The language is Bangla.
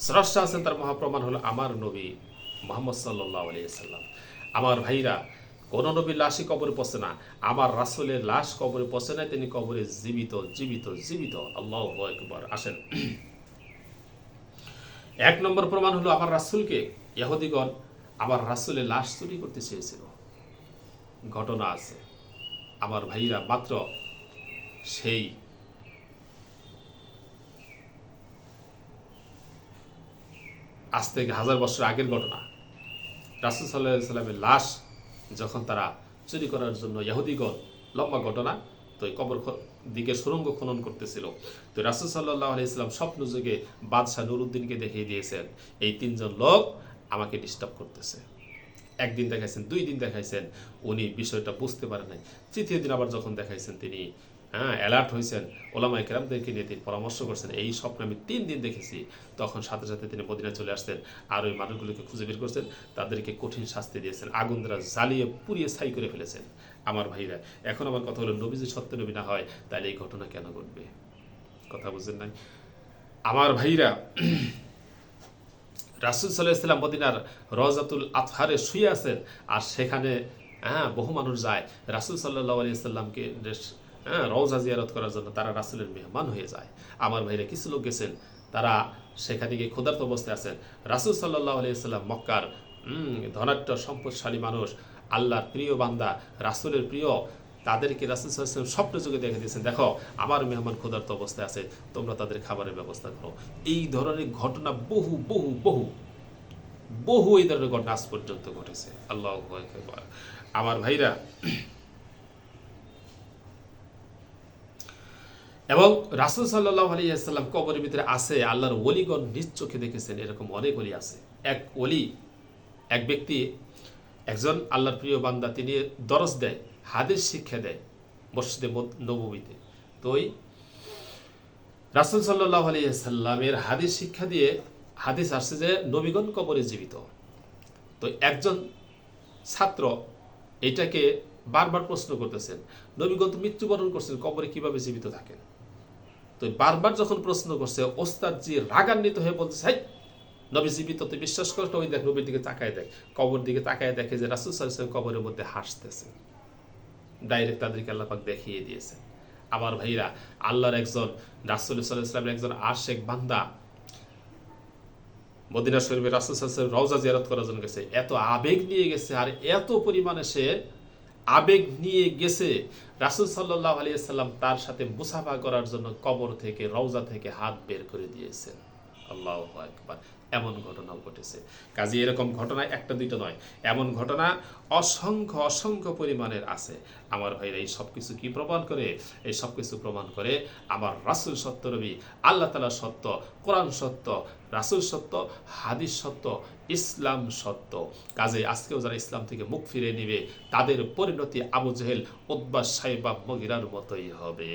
স্রষ্টা আছেন তার মহাপ্রমাণ হলো আমার নবী মুহাম্মদ সাল্লাল্লাহু আলাইহি সাল্লাম। আমার ভাইরা, কোন নবীর লাশই কবরে পচে না, আমার রাসূলের লাশ কবরে পচে না, তিনি কবরে জীবিত জীবিত জীবিত। আল্লাহু আকবার। আসেন, এক নম্বর প্রমাণ হলো আমার রাসূলকে ইহুদিগণ আমার রাসূলের লাশ চুরি করতে চেয়েছিল। ঘটনা আছে আমার ভাইরা, মাত্র সেই আজ থেকে 1000 বছর আগের ঘটনা। রাসূল সাল্লাল্লাহু আলাইহি সাল্লামের লাশ যখন তারা চুরি করার জন্য ইহুদিগণ, লম্বা ঘটনা, তো এই কবর দিকে সুড়ঙ্গ খনন করতেছিল। তো রাসূল সাল্লাল্লাহু আলাইহি সাল্লাম স্বপ্ন যুগে বাদশাহ নুরুদ্দিনকে দেখিয়ে দিয়েছেন, এই তিনজন লোক আমাকে ডিস্টার্ব করতেছে। একদিন দেখাইছেন, 2 দিন দেখাইছেন, উনি বিষয়টা বুঝতে পারেন নাই। তৃতীয় দিন আবার যখন দেখাইছেন, তিনি অ্যালার্ট হয়েছেন, ওলামায়ে কেরামদেরকে নিয়ে তিনি পরামর্শ করছেন, এই স্বপ্ন আমি 3 দিন দেখেছি। তখন সাথে সাথে তিনি মদিনায় চলে আসতেন, আর ওই মানুষগুলোকে খুঁজে বের করছেন, তাদেরকে কঠিন শাস্তি দিয়েছেন, আগুন দ্বারা জ্বালিয়ে পুড়িয়ে ছাই করে ফেলেছেন। আমার ভাইরা, এখন আমার কথা হলো, নবী যদি সত্য নবী না হয়, তাহলে এই ঘটনা কেন ঘটবে? কথা বুঝছেন নাই আমার ভাইরা? রাসূল সাল্লাল্লাহু আলাইহি ওয়াসাল্লাম মদিনার রওজাতুল আতহারে শুয়ে আছেন, আর সেখানে বহু মানুষ যায় রাসূল সাল্লাল্লাহু আলাইহি ওয়াসাল্লামকে রওজা জিয়ারত করার জন্য। তারা রাসূলের মেহমান হয়ে যায়। আমার ভাইরা, কিছু লোক গেছেন, তারা সেখানে গিয়ে ক্ষুধার্ত অবস্থায় আছেন। রাসূল সাল্লাল্লাহু আলাইহি ওয়াসাল্লাম মক্কার ধনাঢ্য সম্পদশালী মানুষ, আল্লাহর প্রিয় বান্দা, রাসূলের প্রিয়, তাদেরকে রাসূল সাল্লাল্লাহু আলাইহি ওয়াসাল্লাম স্বপ্ন যুগে দেখে দিয়েছেন, দেখো আমার মেহমান ক্ষুধার্ত অবস্থায় আছে, তোমরা তাদের খাবারের ব্যবস্থা করো। এই ধরনের ঘটনা বহু বহু বহু বহু এই ধরনের ঘটনা আজ পর্যন্ত ঘটেছে। আল্লাহু আকবার। আমার ভাইরা, এবং রাসূল সাল্লাল্লাহু আলাইহি ওয়াসাল্লাম কবরের ভিতরে আছে, আল্লাহর ওলিগণ নিজ চোখে দেখেছেন, এরকম অনেক ওলি আছে। এক ওলি, এক ব্যক্তি, একজন আল্লাহর প্রিয় বান্দা, তিনি দরস দেয়, হাদিস শিক্ষা দেয় মসজিদে নববীতে। তো ওই রাসূল সাল্লাল্লাহু আলাইহি ওয়াসাল্লামের হাদিস শিক্ষা দিয়ে হাদিস আসছে যে নবীগণ কবরে জীবিত। তো একজন ছাত্র এটাকে বারবার প্রশ্ন করতেছেন, নবীগণ তো মৃত্যুবরণ করছেন, কবরে কিভাবে জীবিত থাকেন? তো বারবার যখন প্রশ্ন করছে, ওস্তাদ জি রাগান্বিত হয়ে বলতেছে, হাই, নবী জীবিত, তুই বিশ্বাস করো? ওই দেখ, নবীর দিকে তাকায় দেখ, কবর দিকে তাকায় দেখে যে রাসূল সাল্লাল্লাহু আলাইহি ওয়াসাল্লাম কবরের মধ্যে হাসতেছে। ডাইরেক্ট তাদেরকে আল্লাহ পাক দেখিয়ে দিয়েছেন। আমার ভাইরা, আল্লাহর একজন, রাসূল সাল্লাল্লাহু আলাইহি ওয়াসাল্লামের একজন আশেক বান্দা মদিনা শরীফে রাসূল সাল্লাল্লাহু আলাইহি ওয়াসাল্লাম রওজা জিয়ারত করার জন্য গেছে। এত আবেগ নিয়ে গেছে, আর এত পরিমাণে সে আবেগ নিয়ে গেছে, রাসূল সাল্লাল্লাহু আলাইহি ওয়াসাল্লাম তার সাথে মুসাফা করার জন্য কবর থেকে, রওজা থেকে হাত বের করে দিয়েছেন। আল্লাহু আকবার। এমন ঘটনাও ঘটেছে। কাজে এরকম ঘটনা একটা দুইটা নয়, এমন ঘটনা অসংখ্য অসংখ্য পরিমাণের আছে। আমার ভাইরা, এই সব কিছু কি প্রমাণ করে? এই সব কিছু প্রমাণ করে আমার রাসূল সত্য নবী, আল্লাহ তাআলা সত্য, কোরআন সত্য, রাসূল সত্য, হাদিস সত্য, ইসলাম সত্য। কাজে আজকেও যারা ইসলাম থেকে মুখ ফিরে নেবে, তাদের পরিণতি আবু জেহেল, উতবা, সাইবা, মুগীরার মতোই হবে।